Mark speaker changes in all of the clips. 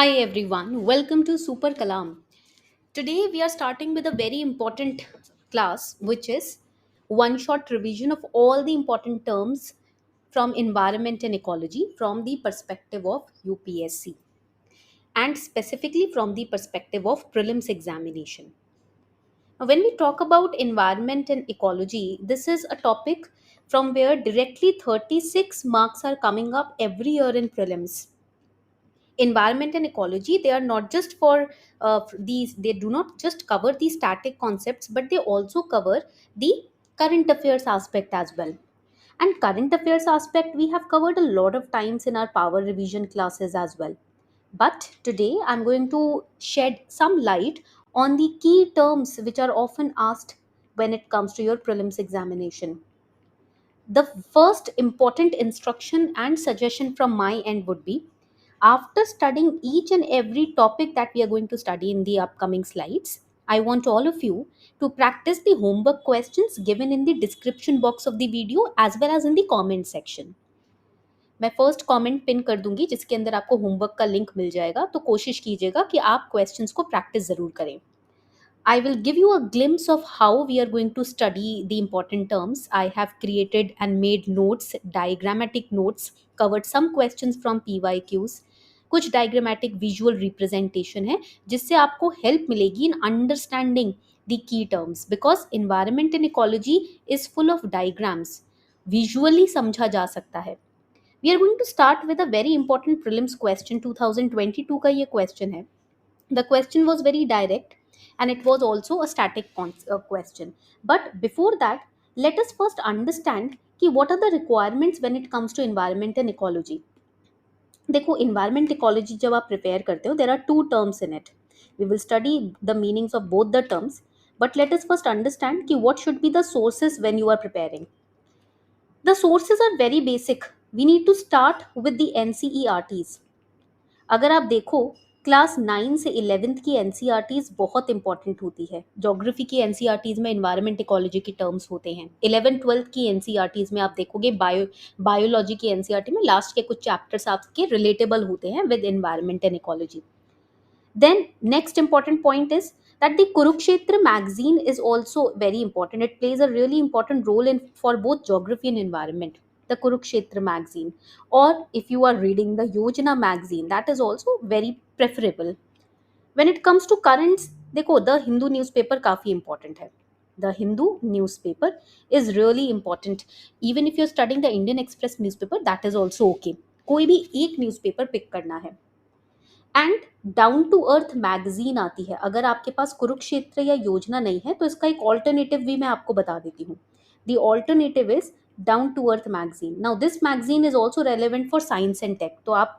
Speaker 1: Hi everyone, welcome to Super Kalam. Today we are starting with a very important class which is one shot revision of all the important terms from environment and ecology from the perspective of UPSC and specifically from the perspective of prelims examination. Now, when we talk about environment and ecology, this is a topic from where directly 36 marks are coming up every year in prelims. Environment and ecology, they are not just for these, they do not just cover the static concepts, but they also cover the current affairs aspect as well. And current affairs aspect we have covered a lot of times in our power revision classes as well, but today I'm going to shed some light on the key terms which are often asked when it comes to your prelims examination. The first important instruction and suggestion from my end would be, after studying each and every topic that we are going to study in the upcoming slides, I want all of you to practice the homework questions given in the description box of the video as well as in the comment section. मैं first comment pin कर दूंगी जिसके अंदर आपको homework का link मिल जाएगा, तो कोशिश कीजिएगा कि आप क्वेश्चंस को प्रैक्टिस ज़रूर करें. I will give you a glimpse of how we are going to study the important terms. I have created and made notes, diagrammatic notes, covered some questions from PYQs. कुछ diagrammatic visual representation है जिससे आपको help मिलेगी in understanding the key terms, because environment and ecology is full of diagrams. Visually समझा जा सकता है. We are going to start with a very important prelims question. 2022 का ये question है. The question was very direct and it was also a static question. But before that, let us first understand कि what are the requirements when it comes to environment and ecology. देखो, environment ecology जब आप prepare करते हो, there are two terms in it. We will study the meanings of both the terms, but let us first understand कि what should be the sources when you are preparing. The sources are very basic. We need to start with the NCERTs. अगर आप देखो, class 9 से 11th की NCERTs बहुत important होती है. Geography की एनसीईआरटीज में एनवायरमेंट इकोलॉजी के टर्म्स होते हैं. 11th 12th की एनसीईआरटीज में आप देखोगे बायोलॉजी की एनसीईआरटी में लास्ट के कुछ चैप्टर्स आपके रिलेटेबल होते हैं with environment and ecology. Then next important point is that the Kurukshetra magazine is also very important. It plays a really important role in for both geography and environment. The Kurukshetra magazine, or if you are reading the Yojana magazine, that is also very preferable. When it comes to currents, देखो, the Hindu newspaper काफी important है. The Hindu newspaper is really important. Even if you're studying the Indian Express newspaper, that is also okay. कोई भी एक newspaper pick करना है. And down to earth magazine आती है. अगर आपके पास कुरुक्षेत्र या योजना नहीं है तो इसका एक ऑल्टरनेटिव भी मैं आपको बता देती हूँ. The alternative is down to earth magazine. Now this magazine is also relevant for science and tech. तो आप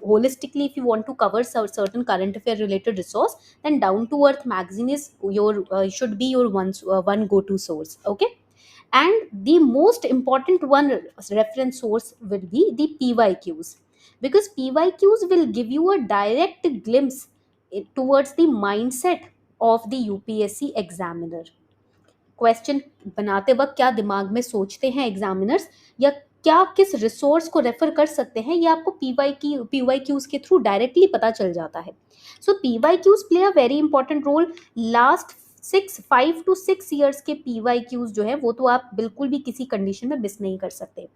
Speaker 1: holistically, if you want to cover certain current affair related resource, then down to earth magazine is your should be your one go to source. Okay. And the most important one reference source will be the PYQs, because PYQs will give you a direct glimpse towards the mindset of the UPSC examiner. Question बनाते वक्त क्या दिमाग में सोचते हैं examiners, या क्या किस रिसोर्स को रेफर कर सकते हैं, ये आपको पीवाईक्यूज के थ्रू डायरेक्टली पता चल जाता है. So PYQs play a very important role. Last 5 to 6 years के पीवाईक्यूज जो है वो तो आप बिल्कुल भी किसी कंडीशन में मिस नहीं कर सकते.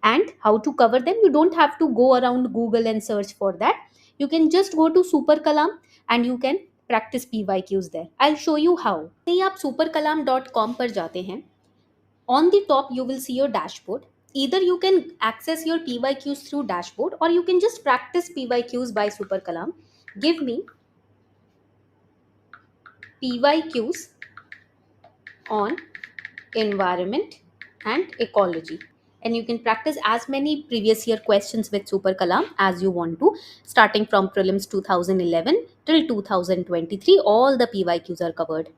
Speaker 1: And how to cover them, you don't have to go around Google and search for that. You can just go to super Kalam and you can practice PYQs there. I'll show you how. See, आप superkalam.com पर जाते हैं. On the top you will see your dashboard. Either you can access your PYQs through dashboard or you can just practice PYQs by Superkalam. Give me PYQs on environment and ecology, and you can practice as many previous year questions with Super Kalam as you want to, starting from prelims 2011 till 2023. All the PYQs are covered.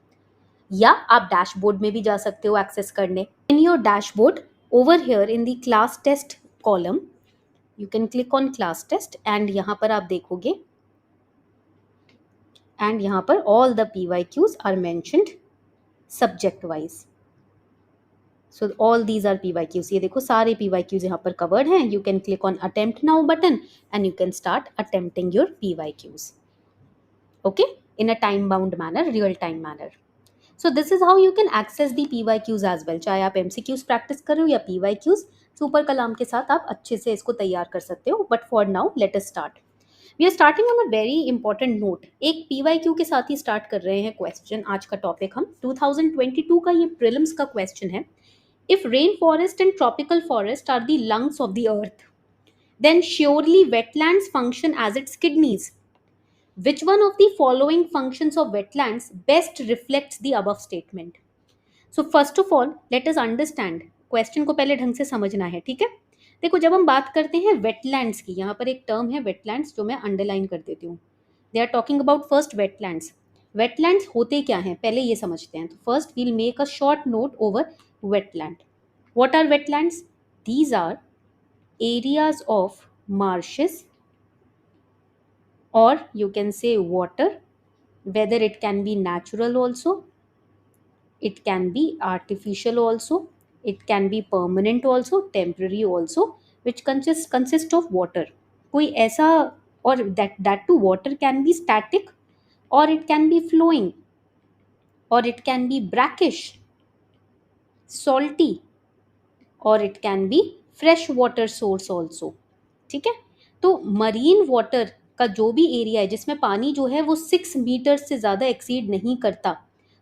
Speaker 1: या आप dashboard में भी जा सकते हो access करने. In your dashboard, over here in the class test column, you can click on class test and यहाँ पर आप देखोगे, एंड यहाँ पर all the PYQs are mentioned subject wise. So all these are PYQs. ये देखो सारे PYQs यहाँ पर कवर्ड हैं. You can click on attempt now button and you can start attempting your PYQs. Okay, in a time bound manner, real time manner. So this is how you can access the PYQs as well. चाहे आप MCQs practice कर रहे हो या PYQs, super कलाम के साथ आप अच्छे से इसको तैयार कर सकते हो. But for now let us start. We are starting on a very important note. एक PYQ के साथ ही स्टार्ट कर रहे हैं क्वेश्चन. आज का टॉपिक हम 2022 का ये प्रीलिम्स का क्वेश्चन है. If rain forest and tropical forest are the lungs of the earth, then surely wetlands function as its kidneys. Which one of the following functions of wetlands best reflects the above statement? So first of all, let us understand. Question को पहले ढंग से समझना है, ठीक है. देखो, जब हम बात करते हैं वेटलैंड्स की, यहाँ पर एक टर्म है वेटलैंड्स जो मैं अंडरलाइन कर देती हूँ. They are talking about first wetlands. Wetlands होते क्या हैं पहले ये समझते हैं. तो first we'll make a short note over wetland. What are wetlands? These are areas of marshes, or you can say water, whether it can be natural also, it can be artificial also, it can be permanent also, temporary also, which consist of water. कोई ऐसा, or that too water can be static, or it can be flowing, or it can be brackish, salty, और it can be fresh water source also. ठीक है. तो marine water का जो भी area है जिसमें पानी जो है वो 6 मीटर से ज़्यादा एक्सीड नहीं करता,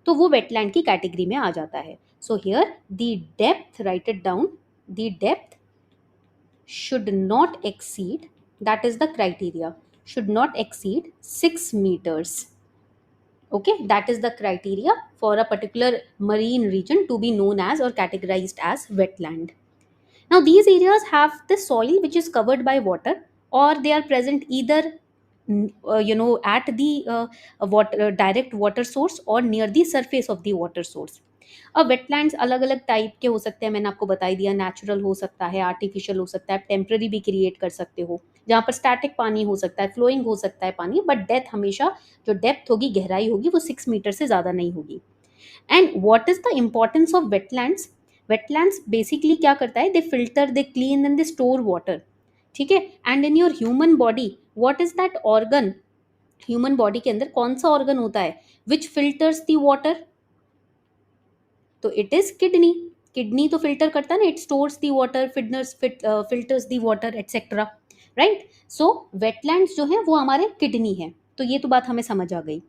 Speaker 1: तो वो वेटलैंड की कैटेगरी में आ जाता है. So here the depth, right it down, the depth should not exceed, that is the criteria, should not exceed 6 meters. Okay, that is the criteria for a particular marine region to be known as or categorized as wetland. Now these areas have the soil which is covered by water, or they are present either at the direct water source or near the surface of the water source. अब wetlands अलग अलग type के हो सकते हैं. मैंने आपको बता ही दिया, नेचुरल हो सकता है, आर्टिफिशियल हो सकता है, टेम्पररी भी क्रिएट कर सकते हो, जहाँ पर स्टैटिक पानी हो सकता है, फ्लोइंग हो सकता है पानी, बट डेप्थ हमेशा, जो डेप्थ होगी, गहराई होगी, वो 6 मीटर से ज़्यादा नहीं होगी. And what is the importance of wetlands? Wetlands basically क्या करता है? They filter, they clean and they store water. ठीक है. And in your human body, what is that organ? Human body के अंदर कौन सा ऑर्गन होता है विच फिल्टर्स द वाटर? तो इट इज किडनी. किडनी तो फिल्टर करता है ना, it stores the water, filters the water, etcetera. Right. So wetlands जो है वो हमारे किडनी है. तो ये तो बात हमें समझ आ गई.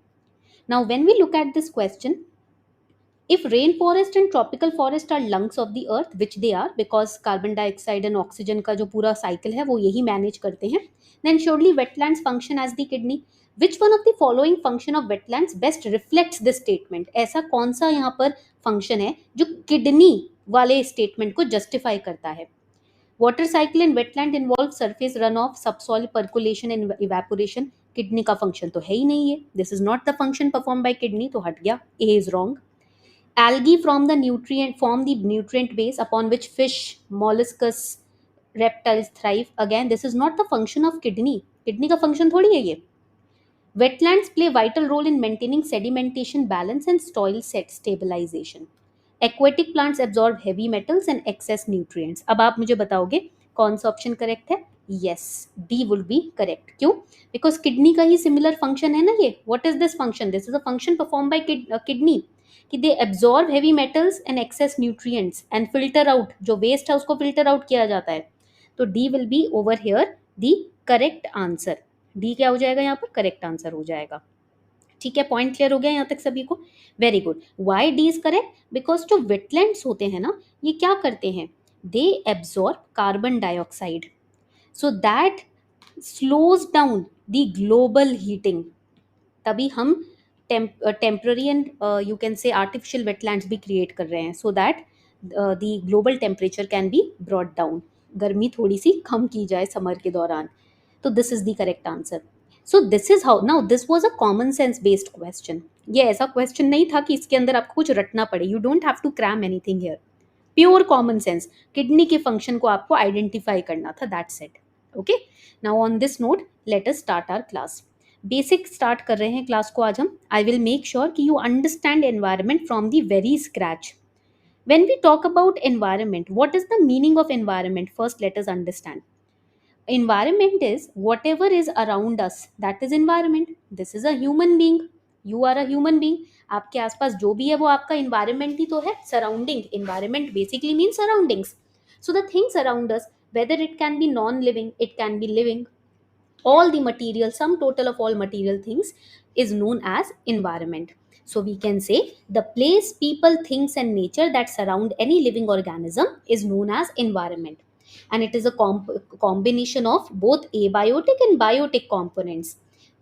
Speaker 1: Now when we look at this question, if rainforest and tropical forest are lungs of the earth, which they are because carbon dioxide and oxygen का जो पूरा cycle है वो यही manage करते हैं, then surely wetlands function as the kidney. Which one of the following function of wetlands best reflects this statement? ऐसा कौन सा यहाँ पर function है जो kidney वाले statement को justify करता है? Water cycle in wetland involves surface runoff, subsoil percolation and evaporation. Kidney का function तो है ही नहीं है. This is not the function performed by kidney, तो हट गया. A is wrong. Algae form the nutrient base upon which fish, molluscs, reptiles thrive. Again, this is not the function of kidney. Kidney का function थोड़ी है ये. Wetlands play vital role in maintaining sedimentation balance and soil stabilization. Aquatic plants absorb heavy metals and excess nutrients. अब आप मुझे बताओगे कौन सा ऑप्शन करेक्ट है? Yes, D would be correct. क्यों? Because kidney का ही similar function है ना ये. What is this function? This is a function performed by kidney. कि they absorb heavy metals and excess nutrients and filter out, जो waste है उसको filter out किया जाता है. तो D will be over here the correct answer. D क्या हो जाएगा यहाँ पर? करेक्ट आंसर हो जाएगा. ठीक है. पॉइंट क्लियर हो गया यहाँ तक सभी को? Very good. Why D is correct? Because जो वेटलैंड्स होते हैं ना, ये क्या करते हैं? They absorb carbon dioxide, so that slows down the global heating. तभी हम temporary and you can say artificial wetlands भी क्रिएट कर रहे हैं, so that the global temperature can be brought down, गर्मी थोड़ी सी कम की जाए समर के दौरान. तो this is the correct answer. So this is how. Now this was a common sense based question. ये ऐसा क्वेश्चन नहीं था कि इसके अंदर आपको कुछ रटना पड़े. You don't have to cram anything here. Pure common sense. Kidney के फंक्शन को आपको आइडेंटिफाई करना था, that's it. Okay. Now on this note let us start our class. Basic start कर रहे हैं क्लास को आज हम. आई विल मेक श्योर कि you understand environment from the very scratch. When we talk about environment, what is the meaning of environment? First, let us understand. Environment is whatever is around us, that is environment. This is a human being, you are a human being. आपके आसपास जो भी है वो आपका environment ही तो है. Surrounding, environment basically means surroundings. So the things around us, whether it can be non living, it can be living, all the material, sum total of all material things is known as environment. So we can say the place, people, things and nature that surround any living organism is known as environment. And it is a combination of both abiotic and biotic components.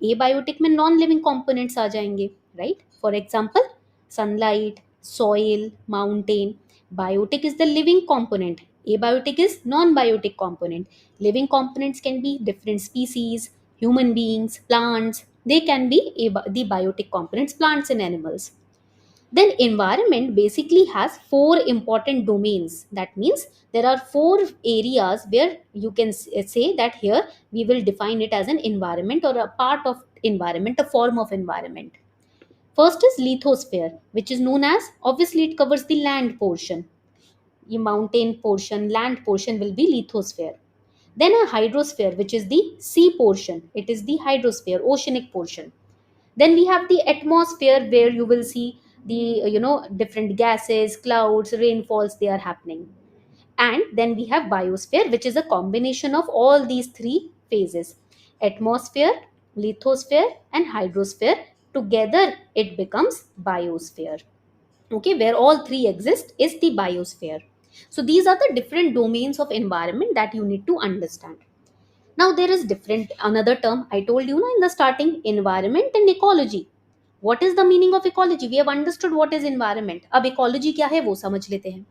Speaker 1: Abiotic में non living components आ जाएंगे, right? For example, sunlight, soil, mountain. Biotic is the living component, abiotic is non biotic component. Living components can be different species, human beings, plants. They can be the biotic components, plants and animals. Then environment basically has four important domains. That means there are four areas where you can say that here we will define it as an environment or a part of environment, a form of environment. First is lithosphere, which is known as, obviously it covers the land portion. The mountain portion, land portion will be lithosphere. Then a hydrosphere, which is the sea portion. It is the hydrosphere, oceanic portion. Then we have the atmosphere, where you will see the different gases, clouds, rainfalls, they are happening. And then we have biosphere, which is a combination of all these three phases: atmosphere, lithosphere and hydrosphere. Together it becomes biosphere. Okay, where all three exist is the biosphere. So these are the different domains of environment that you need to understand. Now there is different another term I told you in the starting: environment and ecology. What is the meaning of ecology? We have understood what is environment. अब ecology क्या है वो समझ लेते हैं.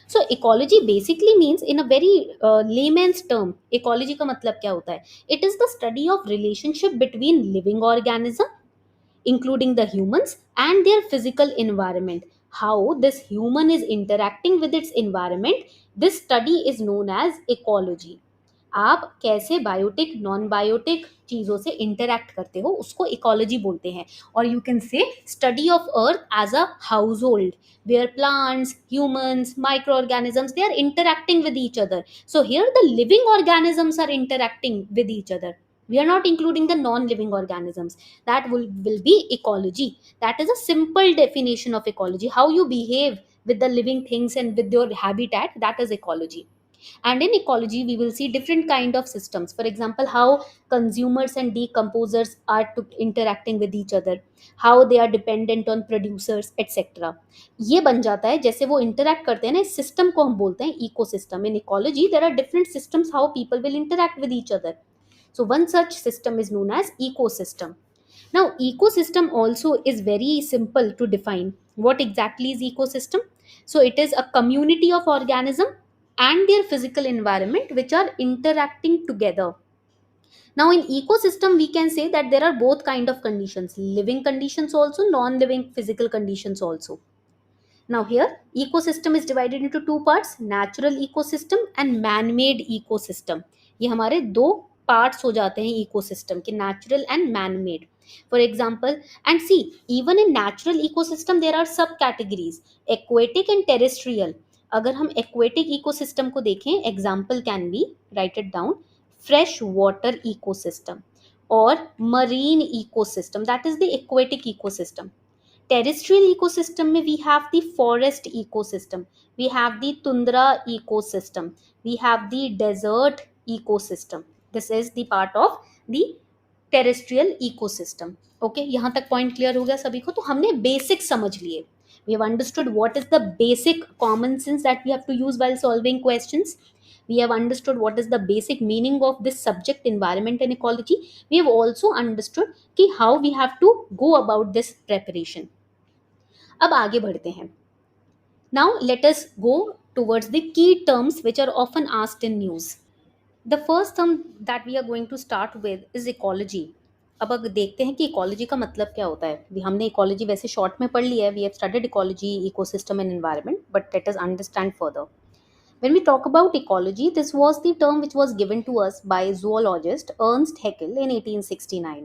Speaker 1: So ecology basically means, in a very layman's term, ecology का मतलब क्या होता है? It is the study of relationship between living organism, including the humans, and their physical environment. How this human is interacting with its environment, this study is known as ecology. आप कैसे biotic non biotic चीज़ों से interact करते हो उसको ecology बोलते हैं. और you can say study of earth as a household, where plants, humans, microorganisms, they are interacting with each other. So here the living organisms are interacting with each other. We are not including the non-living organisms. That will be ecology. That is a simple definition of ecology. How you behave with the living things and with your habitat, that is ecology. And in ecology we will see different kind of systems. For example, how consumers and decomposers are interacting with each other, how they are dependent on producers, etc. ये बन जाता है जैसे वो interact करते हैं ना, इस system को हम बोलते हैं ecosystem. In ecology there are different systems how people will interact with each other. So one such system is known as ecosystem. Now, ecosystem also is very simple to define. What exactly is ecosystem? So it is a community of organism and their physical environment which are interacting together. Now, in ecosystem, we can say that there are both kind of conditions: living conditions also, non-living physical conditions also. Now here ecosystem is divided into two parts: natural ecosystem and man-made ecosystem. ये हमारे दो parts हो जाते हैं ecosystem के, natural and man-made. For example, and see, even in natural ecosystem there are subcategories: aquatic and terrestrial. अगर हम aquatic ecosystem को देखें, example can be, write it down, fresh water ecosystem or marine ecosystem, that is the aquatic ecosystem. Terrestrial ecosystem में we have the forest ecosystem, we have the tundra ecosystem, we have the desert ecosystem. This is the part of the terrestrial ecosystem. Okay, यहाँ तक point clear हो गया सभी को? तो हमने basic समझ लिए. We have understood what is the basic common sense that we have to use while solving questions. We have understood what is the basic meaning of this subject, environment and ecology. We have also understood कि how we have to go about this preparation. अब आगे बढ़ते हैं. Now let us go towards the key terms which are often asked in news. The first term that we are going to start with is ecology. अब अगर देखते हैं कि ecology का मतलब क्या होता है. हमने इकोलॉजी वैसे शॉर्ट में पढ़ लिया है, we have studied ecology, ecosystem and environment, but let us understand further. When we talk about ecology, this was the term which was given to us by zoologist Ernst Haeckel in 1869.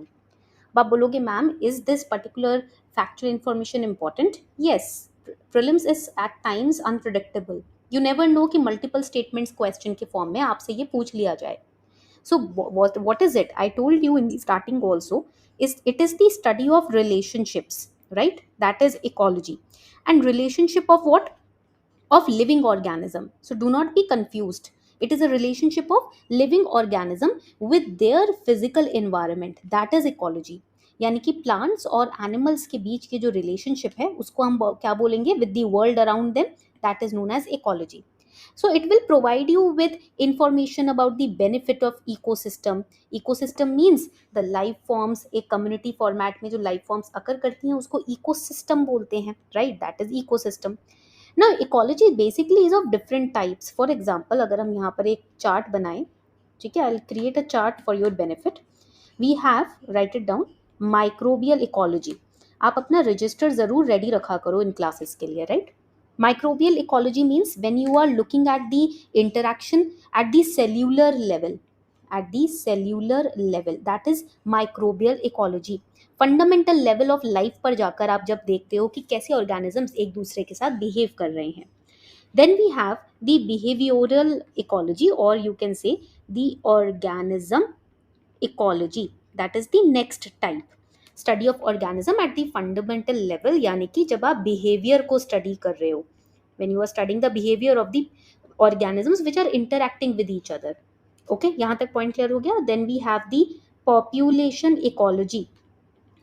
Speaker 1: अब आप बोलोगे ma'am, is this particular factual information important? Yes, prelims is at times unpredictable. You never know कि multiple statements question के form में आपसे ये पूछ लिया जाए. So what is it? I told you in the starting also, is it is the study of relationships, right? That is ecology. And relationship of what? Of living organism. So do not be confused. It is a relationship of living organism with their physical environment. That is ecology. यानी कि plants और animals के बीच के जो relationship है उसको हम क्या बोलेंगे? With the world around them. That is known as ecology. So it will provide you with information about the benefit of ecosystem. Ecosystem means the life forms. एक community format में जो life forms occur करती हैं उसको ecosystem बोलते हैं, right? That is ecosystem. Now ecology basically is of different types. For example, अगर हम यहाँ पर एक चार्ट बनाएं, ठीक है, I'll create a chart for your benefit. We have, write it down, microbial ecology. आप अपना रजिस्टर जरूर रेडी रखा करो इन क्लासेस के लिए, right? Microbial ecology means when you are looking at the interaction at the cellular level. At the cellular level, that is microbial ecology. Fundamental level of life पर जाकर आप जब देखते हो कि कैसे ऑर्गेनिजम्स एक दूसरे के साथ बिहेव कर रहे हैं. Then we have the behavioural ecology, और you can say the organism ecology. That is the next type. Study of organism at the fundamental level, यानी कि जब आप बिहेवियर को स्टडी कर रहे हो, when you are studying the behaviour of the organisms which are interacting with each other. Okay, यहाँ तक पॉइंट क्लियर हो गया. Then we have the population ecology.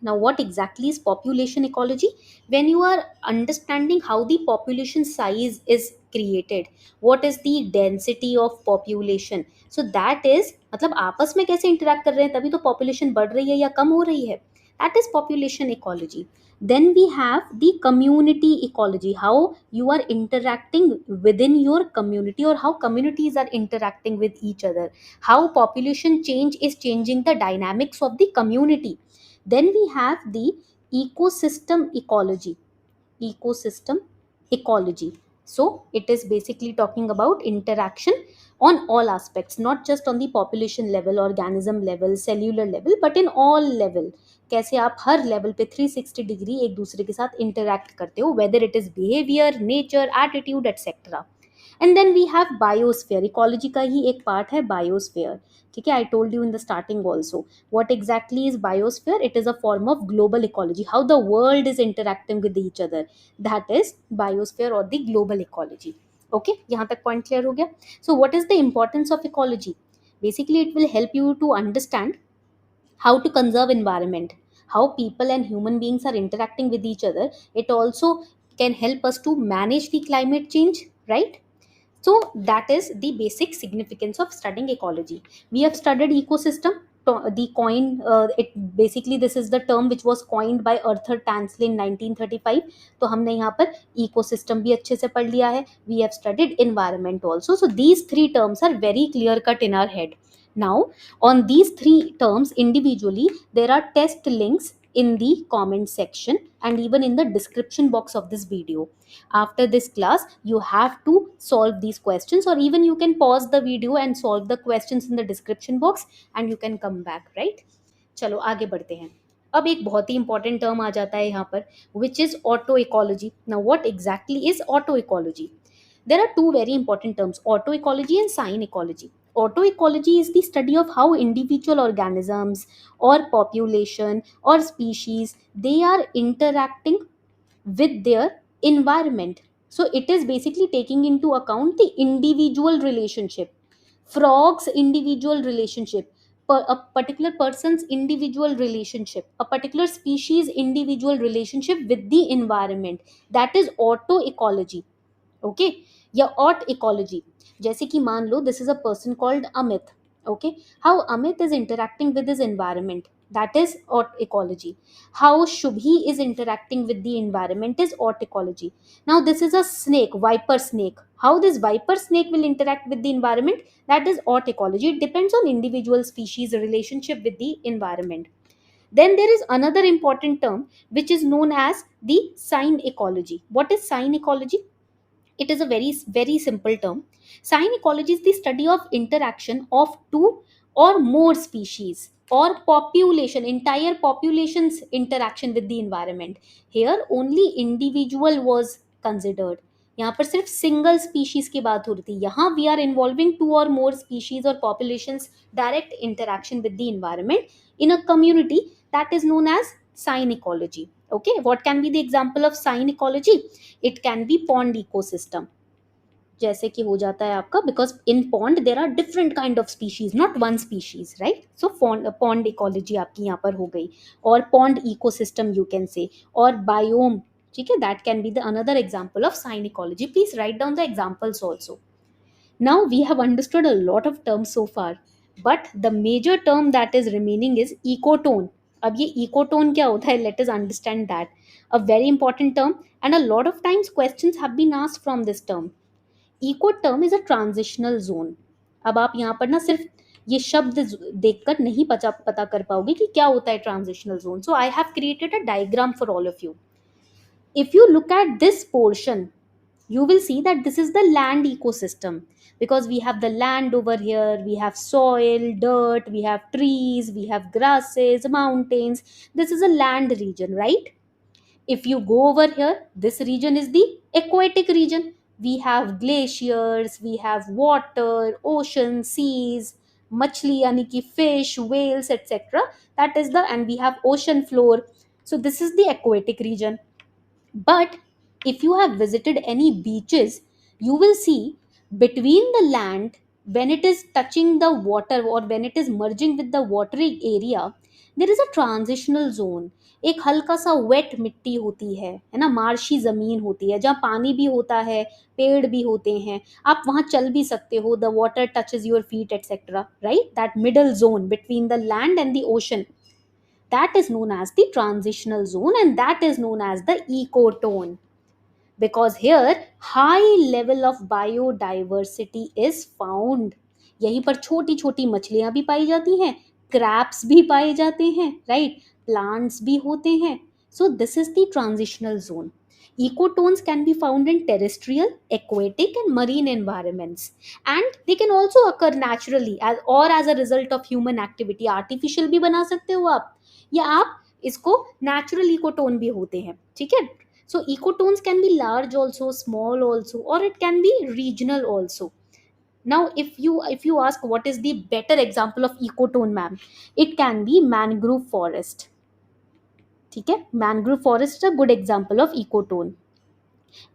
Speaker 1: Now, what exactly is population ecology? When you are understanding how the population size is created, what is the density of population? So that is, मतलब आपस में कैसे interact कर रहे हैं तभी तो population बढ़ रही है या कम हो रही है. That is population ecology. Then we have the community ecology, how you are interacting within your community or how communities are interacting with each other, how population change is changing the dynamics of the community. Then we have the ecosystem ecology. Ecosystem ecology. So it is basically talking about interaction on all aspects, not just on the population level, organism level, cellular level, but in all level. कैसे आप हर level पे 360 degree एक दूसरे के साथ interact करते हो, whether it is behaviour, nature, attitude, etcetera. And then we have biosphere. Ecology का ही एक पार्ट है बायोस्फीयर. ठीक है, I told you in the starting also. What exactly is biosphere? It is a form of global ecology, how the world is interacting with each other. That is biosphere or the global ecology. Okay, यहाँ तक point clear हो गया. So what is the importance of ecology? Basically it will help you to understand how to conserve environment, how people and human beings are interacting with each other. It also can help us to manage the climate change, right? So that is the basic significance of studying ecology. We have studied ecosystem. The coin, it basically this is the term which was coined by Arthur Tansley in 1935. तो हमने यहाँ पर ecosystem भी अच्छे से पढ़ लिया है. We have studied environment also. So these three terms are very clear cut in our head. Now on these three terms individually, there are test links in the comment section and even in the description box of this video. After this class you have to solve these questions, or even you can pause the video and solve the questions in the description box and you can come back, right? चलो आगे बढ़ते हैं. अब एक बहुत ही important term आ जाता है यहाँ पर, which is auto ecology. Now what exactly is auto ecology? There are two very important terms, auto ecology and sign ecology. Auto ecology is the study of how individual organisms or population or species, they are interacting with their environment. So it is basically taking into account the individual relationship, frog's individual relationship, a particular person's individual relationship, a particular species individual relationship with the environment. That is auto ecology. Okay, या autecology. जैसे कि मान लो this is a person called Amit. Okay, how Amit is interacting with his environment, that is art ecology. How Shubhi is interacting with the environment is art ecology. Now this is a snake, viper snake. How this viper snake will interact with the environment, that is art ecology. It depends on individual species relationship with the environment. Then there is another important term which is known as the sign ecology. What is sign ecology? It is a very simple term. Sign ecology is the study of interaction of two or more species or population, entire population's interaction with the environment. Here only individual was considered. यहाँ पर सिर्फ single species की बात हो रही थी, यहाँ we are involving two or more species or populations direct interaction with the environment in a community, that is known as sign ecology. Okay, what can be the example of sign ecology? It can be pond ecosystem, जैसे कि हो जाता है आपका, because in pond there are different kind of species, not one species, right? So pond ecology आपकी यहाँ पर हो गई, और पॉन्ड इकोसिस्टम यू कैन से, और बायोम, ठीक है, that can be the another example of sine ecology. Please write down the examples also. Now we have understood a lot of terms so far, but the major term that is remaining is ecotone. अब ये ecotone क्या होता है? Let us understand that. A very important term, and a lot of times questions have been asked from this term. Eco term is a transitional zone. अब आप यहाँ पर ना सिर्फ ये शब्द देखकर नहीं पता कर पाओगे कि क्या होता है transitional zone. So I have created a diagram for all of you. If you look at this portion, you will see that this is the land ecosystem, because we have the land over here, we have soil, dirt, we have trees, we have grasses, mountains. This is a land region, right? If you go over here, this region is the aquatic region. We have glaciers, we have water, ocean, seas, machli yani ki fish, whales, etc. That is the, and we have ocean floor. So this is the aquatic region. But if you have visited any beaches, you will see between the land, when it is touching the water or when it is merging with the watery area, there is a transitional zone. एक हल्का सा wait मिट्टी होती है ना, marshy जमीन होती है, जहाँ पानी भी होता है, पेड़ भी होते हैं, आप वहाँ चल भी सकते हो, the water touches your feet etcetera, right? That middle zone between the land and the ocean, that is known as the transitional zone, and that is known as the ecotone, because here high level of biodiversity is found. यहीं पर छोटी छोटी मछलियां भी पाई जाती हैं, crabs भी पाए जाते हैं, राइट? प्लांट्स भी होते हैं. So this is the transitional zone. Ecotones can be found in terrestrial, aquatic, and marine environments, and they can also occur naturally as a result of human activity. Artificial भी बना सकते हो आप, या आप इसको natural ecotone भी होते हैं, ठीक है? So ecotones can be large also, small also, or it can be regional also. Now if you ask what is the better example of ecotone, ma'am, it can be mangrove forest. ठीक है, mangrove forest is a good example of ecotone.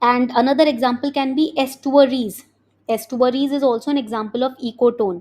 Speaker 1: And another example can be estuaries. Estuaries is also an example of ecotone.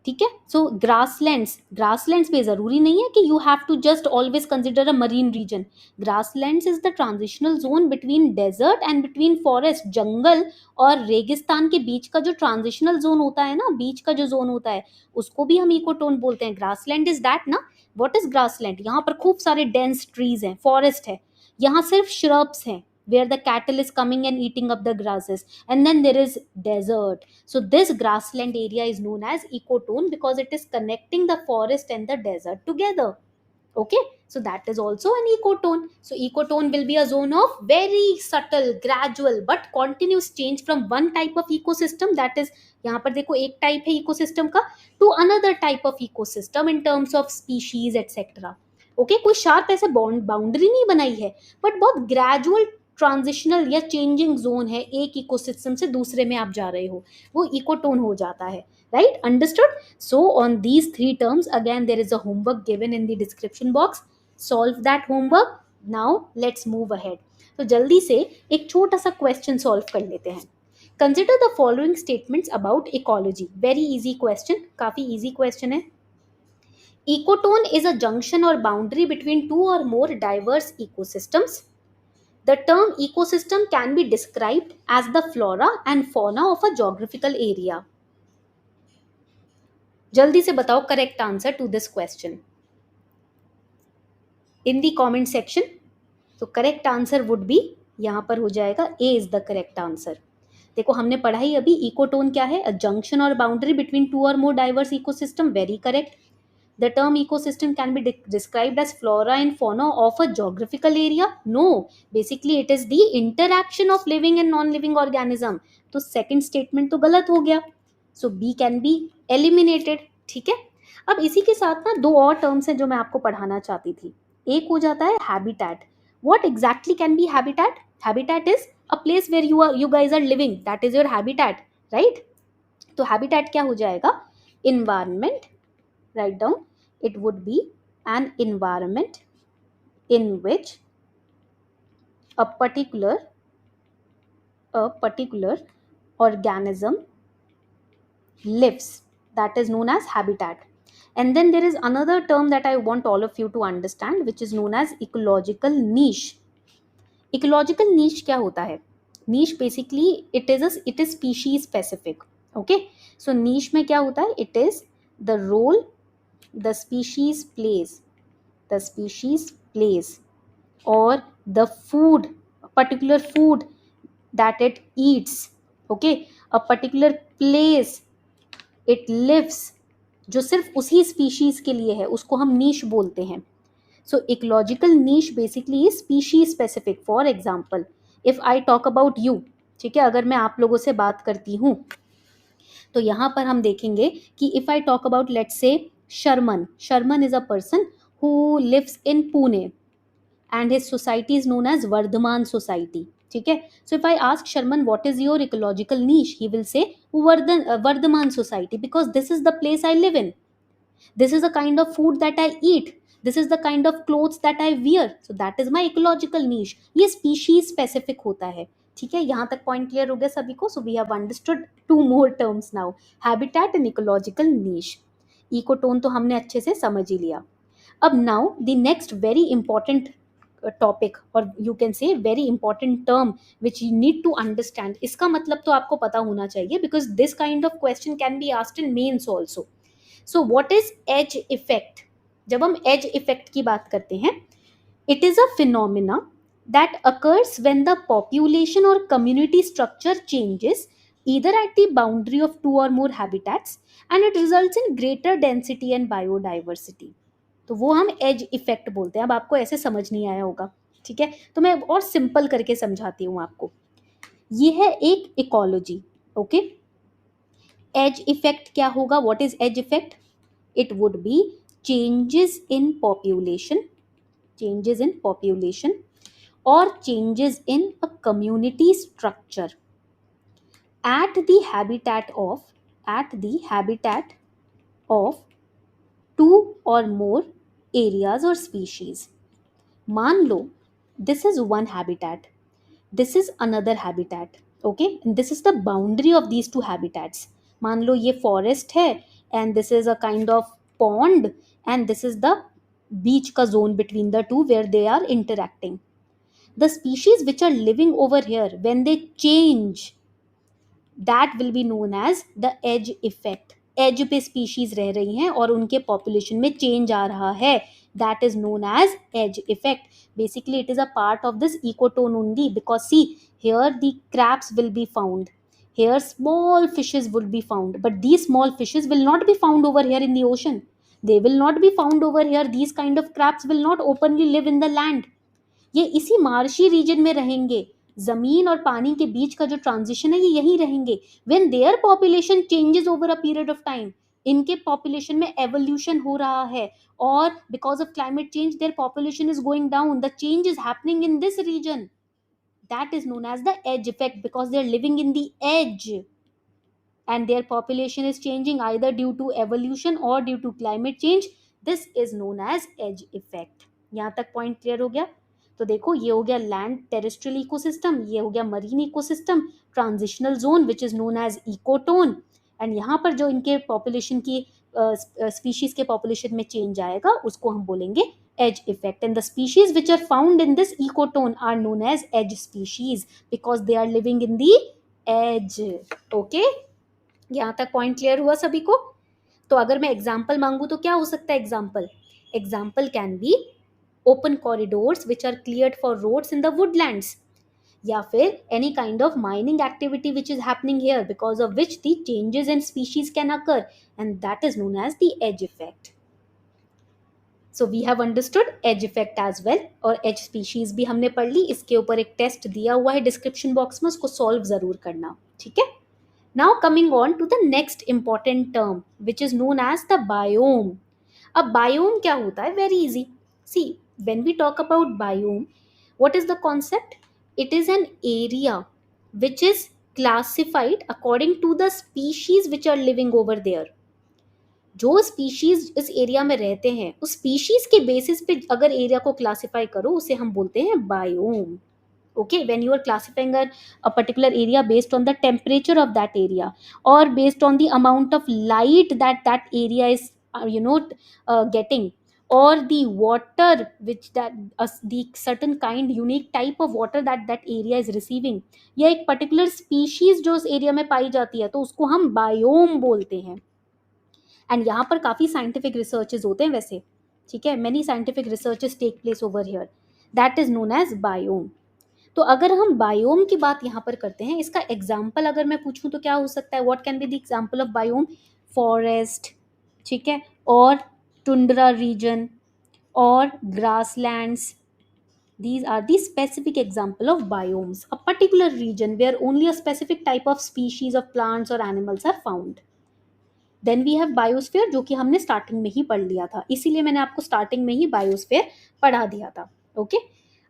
Speaker 1: ठीक है. सो grasslands पे जरूरी नहीं है कि you have to just always consider a marine region. Grasslands is the transitional zone between desert and between forest. जंगल और रेगिस्तान के बीच का जो ट्रांजिशनल जोन होता है ना, बीच का जो जोन होता है, उसको भी हम इकोटोन बोलते हैं. ग्रासलैंड इज दैट ना. What is grassland? यहाँ पर खूब सारे डेंस ट्रीज हैं, फॉरेस्ट है. यहाँ सिर्फ श्रब्स हैं, where the cattle is coming and eating up the grasses, and then there is desert. So this grassland area is known as ecotone because it is connecting the forest and the desert together. Okay, so that is also an ecotone. So ecotone will be a zone of very subtle, gradual but continuous change from one type of ecosystem, that is यहाँ पर देखो एक type है ecosystem का, to another type of ecosystem in terms of species etcetera. Okay, कोई sharp ऐसे boundary नहीं बनाई है, बट बहुत ग्रेजुअल ट्रांजिशनल या चेंजिंग जोन है, एक इकोसिस्टम से दूसरे में आप जा रहे हो, वो इकोटोन हो जाता है. Right? Understood? So on these three terms, again there is a homework given in the description box. Solve that homework. Now let's move ahead. तो जल्दी से एक छोटा सा क्वेश्चन सॉल्व कर लेते हैं. Consider the following statements about ecology. Very easy question, काफी easy question है. Ecotone is a junction or boundary between two or more diverse ecosystems. The term ecosystem can be described as the flora and fauna of a geographical area. जल्दी से बताओ correct answer to this question in the comment section. तो correct answer would be, यहाँ पर हो जाएगा A is the correct answer. देखो हमने पढ़ा ही अभी, इकोटोन क्या है? A junction or boundary between two or more diverse ecosystem. Very correct. The term ecosystem can be described as flora and fauna of a geographical area. No, basically it is the interaction of living and non-living organism. तो second statement तो गलत हो गया. So B can be eliminated. ठीक है. अब इसी के साथ ना दो और टर्म्स हैं जो मैं आपको पढ़ाना चाहती थी. एक हो जाता है habitat. What exactly can be habitat? Habitat is a place where you guys are living, that is your habitat, right? तो habitat क्या हो जाएगा? Environment, write down, it would be an environment in which a particular organism lives, that is known as habitat. And then there is another term that I want all of you to understand, which is known as ecological niche. Ecological niche क्या होता है? Niche basically it is species specific. Okay, so niche में क्या होता है? It is the role the species plays, or the food, particular food that it eats. Okay, a particular place it lives, जो सिर्फ उसी स्पीशीज के लिए है, उसको हम नीश बोलते हैं. So ecological niche basically is species specific. For example, if I talk about you, ठीक है, अगर मैं आप लोगों से बात करती हूँ, तो यहाँ पर हम देखेंगे कि if I talk about let's say Sharman is a person who lives in Pune and his society is known as Vardhaman society. ठीक है, so if I ask Sharman what is your ecological niche, he will say Vardhaman society, because this is the place I live in, this is the kind of food that I eat, this is the kind of clothes that I wear, so that is my ecological niche. ये species specific होता है. ठीक है, यहाँ तक point clear हो गया सभी को? So we have understood two more terms now, habitat and ecological niche. Ecotone तो हमने अच्छे से समझ ही लिया. अब now the next very important topic, और you can say very important term which you need to understand. इसका मतलब तो आपको पता होना चाहिए, because this kind of question can be asked in mains also. So what is edge effect? जब हम एज इफेक्ट की बात करते हैं, it is a phenomena that occurs when the population और community structure changes either at the boundary of two or more habitats, and it results in greater density and biodiversity. तो वो हम edge effect बोलते हैं. अब आपको ऐसे समझ नहीं आया होगा, ठीक है, तो मैं और सिंपल करके समझाती हूँ आपको. ये है एक इकोलॉजी. ओके, एज इफेक्ट क्या होगा? What is edge effect? It would be changes in population or changes in a community structure at the habitat of two or more areas or species. मान लो this is one habitat, this is another habitat. Okay, and this is the boundary of these two habitats. मान लो ये forest है, and this is a kind of pond, and this is the beach का zone between the two where they are interacting. The species which are living over here, when they change, that will be known as the edge effect. Edge पे species रह रही हैं और उनके population में change आ रहा है, that is known as edge effect. Basically it is a part of this ecotone only, because see, here the crabs will be found, here small fishes will be found, but these small fishes will not be found over here in the ocean, they will not be found over here. These kind of crabs will not openly live in the land. ये इसी marshy reason में रहेंगे, जमीन और पानी के बीच का जो ट्रांजिशन है ये यहीं रहेंगे. When their population changes over a period of time, इनके पॉपुलेशन में एवोल्यूशन हो रहा है, और because of climate change their population is going down, the change is happening in this region, that is known as the edge effect, because they are living in the edge and their population is changing either due to evolution or due to climate change. This is known as edge effect. यहाँ तक point clear हो गया? तो देखो, ये हो गया land terrestrial ecosystem, ये हो गया marine ecosystem, transitional zone which is known as ecotone, and यहाँ पर जो इनके पॉपुलेशन की स्पीशीज के पॉपुलेशन में चेंज आएगा उसको हम बोलेंगे edge effect. And the species which are found in this ecotone are known as edge species because they are living in the edge. Okay, यहाँ तक पॉइंट क्लियर हुआ सभी को? तो अगर मैं एग्जाम्पल मांगू तो क्या हो सकता है example can be open corridors which are cleared for roads in the woodlands, या फिर any kind of mining activity which is happening here because of which the changes in species can occur, and that is known as the edge effect. So we have understood edge effect as well, और edge species भी हमने पढ़ ली. इसके ऊपर एक test दिया हुआ है डिस्क्रिप्शन बॉक्स में, उसको सॉल्व जरूर करना, ठीक है. Now coming on to the next important term which is known as the biome. अब biome क्या होता है? Very easy. See, when we talk about biome, what is the concept? It is an area which is classified according to the species which are living over there. जो species इस area में रहते हैं उस species के basis पे अगर area को क्लासिफाई करो उसे हम बोलते हैं biome. Okay, when you are classifying a particular area based on the temperature of that area, or based on the amount of light that that area is getting, or the water which that the certain kind unique type of water that that area is receiving, या एक particular species जो उस area में पाई जाती है तो उसको हम biome बोलते हैं. एंड यहाँ पर काफ़ी साइंटिफिक रिसर्चेज होते हैं वैसे, ठीक है, many scientific researches take place over here, that is known as biome. तो अगर हम बायोम की बात यहाँ पर करते हैं, इसका एग्जाम्पल अगर मैं पूछूं तो क्या हो सकता है, what can be the example of biome? Forest, ठीक है, और टुंड्रा रीजन और grasslands. These are the specific example of biomes, a particular region where only a specific type of species of plants or animals are found. Then we have biosphere, जो कि हमने starting में ही पढ़ लिया था, इसीलिए मैंने आपको स्टार्टिंग में ही बायोस्फीयर पढ़ा दिया था. ओके,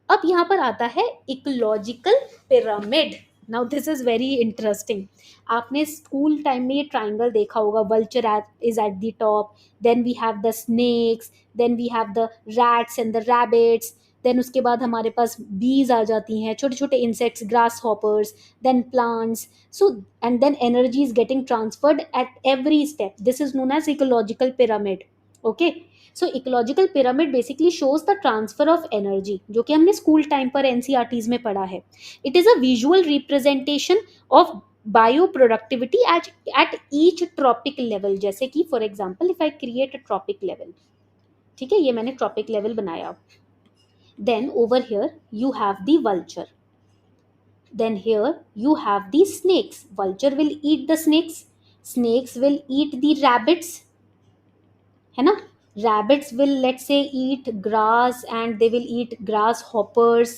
Speaker 1: अब यहाँ पर आता है ecological pyramid. Now this is very interesting. आपने स्कूल टाइम में ये ट्राइंगल देखा होगा, vulture is at the top, then we have the snakes, then we have the rats and the rabbits, then उसके बाद हमारे पास बीज आ जाती हैं, छोटे छोटे insects, grasshoppers, then plants. So and then energy is getting transferred at every step. This is known as ecological pyramid. Okay, so ecological pyramid basically shows the transfer of energy, जो कि हमने school time पर NCERTs में पढ़ा है. It is a visual representation of bioproductivity at each tropic level. जैसे कि for example if I create a tropic level, ठीक है, ये मैंने tropic level बनाया. Then over here you have the vulture. Then here you have the snakes. Vulture will eat the snakes. Snakes will eat the rabbits, है ना. Rabbits will, let's say, eat grass and they will eat grasshoppers,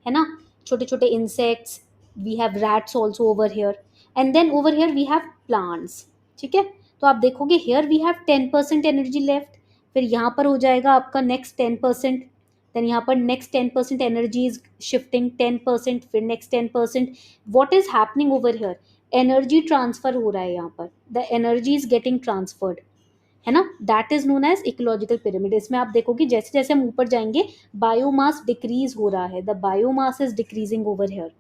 Speaker 1: है ना, छोटे छोटे insects. We have rats also over here. And then over here we have plants, ठीक है. तो आप देखोगे here we have 10% energy left. फिर यहाँ पर हो जाएगा आपका next 10%. देन यहाँ पर नेक्स्ट 10% एनर्जी इज शिफ्टिंग 10%, फिर next 10%. What is happening over here? Energy transfer हो रहा है यहाँ पर, the energy is getting transferred, है ना. That is known as ecological pyramid. इसमें आप देखोगे जैसे जैसे हम ऊपर जाएंगे बायोमास डिक्रीज हो रहा है, the biomass is decreasing over here.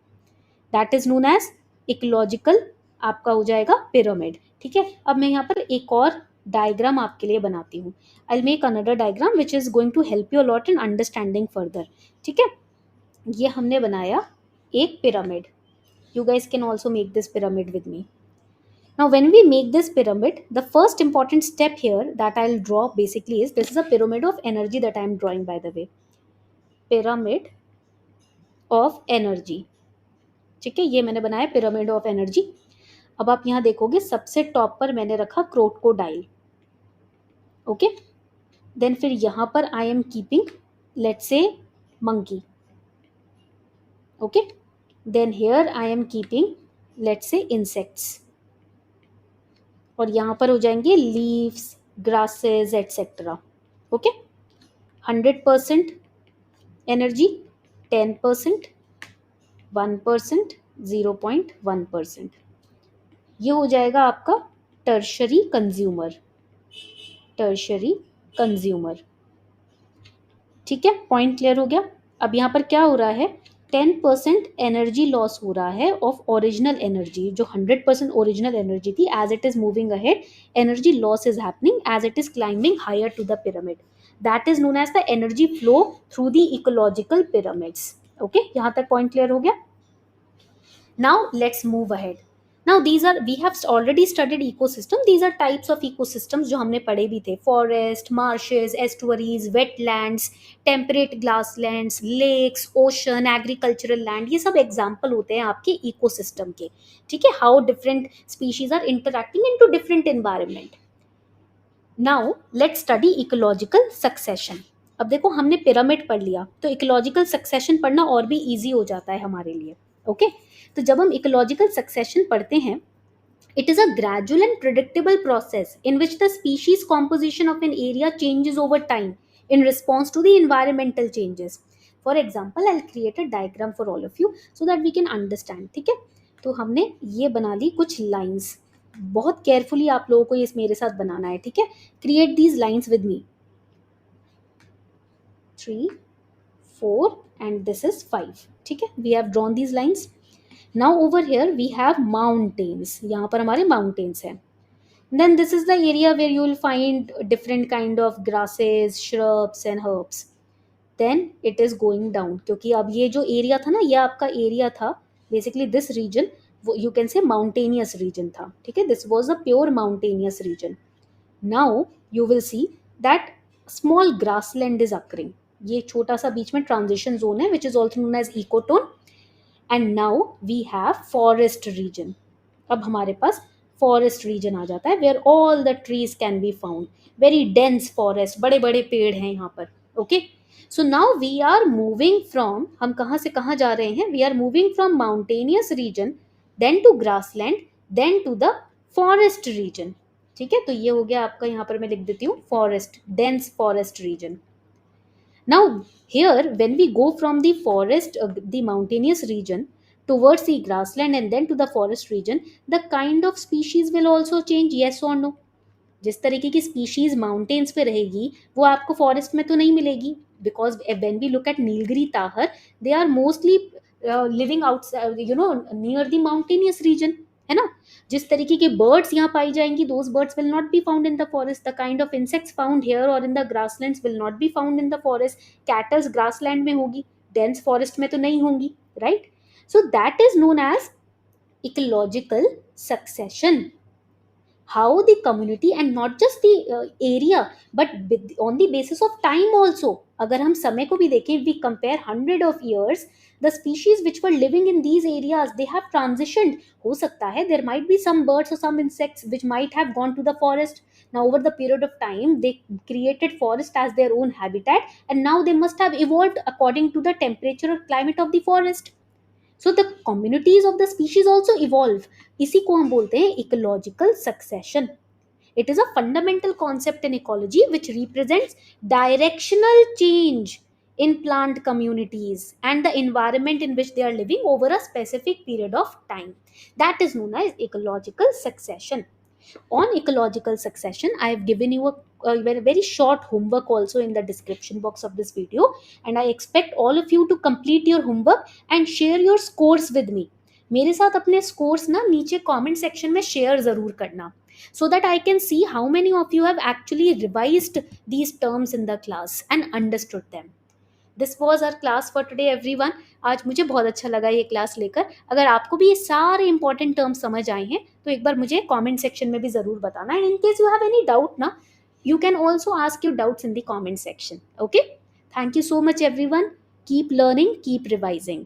Speaker 1: That is known as ecological आपका हो जाएगा पिरामिड. ठीक है, अब मैं यहाँ पर एक और डायग्राम आपके लिए बनाती हूँ. I make another diagram which is going to help you a lot in understanding further. ठीक है, ये हमने बनाया एक pyramid. You guys can also make this pyramid with me. Now when we make this pyramid, the first important step here that I'll draw basically is, this is a pyramid of energy that I am drawing, by the way. Pyramid of energy. ठीक है, ये मैंने बनाया pyramid of energy. अब आप यहाँ देखोगे सबसे टॉप पर मैंने रखा क्रोकोडाइल. ओके, देन फिर यहाँ पर I am keeping let's say monkey. Okay, then here I am keeping let's say insects, और यहाँ पर हो जाएंगे leaves, grasses etcetera. Okay, 100% energy, 10%, 1%, 0.1%. ये हो जाएगा आपका टर्शरी कंज्यूमर. टर्शरी कंज्यूमर, ठीक है, पॉइंट क्लियर हो गया. अब यहाँ पर क्या हो रहा है, 10% एनर्जी लॉस हो रहा है ऑफ ओरिजिनल एनर्जी. जो 100% ओरिजिनल एनर्जी थी, as it is moving ahead energy loss is happening as it is climbing higher to the pyramid. That is known as the energy flow through the ecological pyramids. Okay, यहाँ तक point clear हो गया. Now let's move ahead. Now these are, we have already studied ecosystem. These are types of ecosystems जो हमने पढ़े भी थे. Forest, marshes, estuaries, wetlands, temperate grasslands, lakes, ocean, agricultural land. ये सब example होते हैं आपके ecosystem के. ठीक है, how different species are interacting into different environment. Now let's study ecological succession. अब देखो हमने पिरामिड पढ़ लिया, तो इकोलॉजिकल सक्सेशन पढ़ना और भी ईजी हो जाता है हमारे लिए. ओके, तो जब हम इकोलॉजिकल सक्सेशन पढ़ते हैं, it is a gradual and predictable process in which the species composition of an area changes over time in response to the environmental changes. For example I create a diagram for all of you so that we can understand. ठीक है, तो हमने ये बना ली कुछ lines. बहुत carefully आप लोगों को ये मेरे साथ बनाना है. ठीक है, create these lines with me. 3, 4 and this is 5. ठीक है, we have drawn these lines. Now over here we have mountains. यहाँ पर हमारे mountains हैं. Then this is the area where you will find different kind of grasses, shrubs and herbs. Then it is going down, क्योंकि अब ये जो area था ना, ये आपका एरिया था basically. This region you can say mountainous region था. ठीक है, this was a pure mountainous region. Now you will see that small grassland is occurring. ये छोटा सा बीच में ट्रांजिशन जोन है which is also known as ecotone. And now we have forest region. अब हमारे पास फॉरेस्ट रीजन आ जाता है where all the trees can be found. Very dense forest, बड़े बड़े पेड़ हैं यहाँ पर. Okay, so now we are moving from, हम कहाँ से कहाँ जा रहे हैं? We are moving from mountainous region, then to grassland, then to the forest region. ठीक है, तो ये हो गया आपका, यहाँ पर मैं लिख देती हूँ forest, dense forest region. Now here when we go from the forest, the mountainous region towards the grassland and then to the forest region, the kind of species will also change. Yes or no? जिस तरीके की species mountains पे रहेगी वो आपको forest में तो नहीं मिलेगी. Because when we look at Nilgiri tahr, they are mostly living outside, you know, near the mountainous region, है ना. जिस तरीके की बर्ड्स यहाँ पाई जाएंगी, those birds will not be found in the forest. The kind of insects found here और in the grasslands will not be found in the forest. Cattles grassland में होगी, डेंस फॉरेस्ट में तो नहीं होंगी, right. So that is known as ecological succession. How the community and not just the area but on the basis of time also. अगर हम समय को भी देखें, we compare 100 of years, the species which were living in these areas, they have transitioned. हो सकता है there might be some birds or some insects which might have gone to the forest. Now over the period of time they created forest as their own habitat, and now they must have evolved according to the temperature or climate of the forest. So the communities of the species also evolve. इसी को हम बोलते हैं ecological succession. It is a fundamental concept in ecology which represents directional change in plant communities and the environment in which they are living over a specific period of time. That is known as ecological succession. On ecological succession, I have given you a very short homework also in the description box of this video, and I expect all of you to complete your homework and share your scores with me. मेरे साथ अपने scores ना नीचे comment section में share ज़रूर करना, so that I can see how many of you have actually revised these terms in the class and understood them. This was our class for today everyone. आज मुझे बहुत अच्छा लगा ये क्लास लेकर. अगर आपको भी ये सारे इंपॉर्टेंट टर्म्स समझ आए हैं तो एक बार मुझे कमेंट सेक्शन में भी ज़रूर बताना. And in case you have any doubt ना, you can also ask your doubts in the comment section. Okay, thank you so much everyone. Keep learning, keep revising.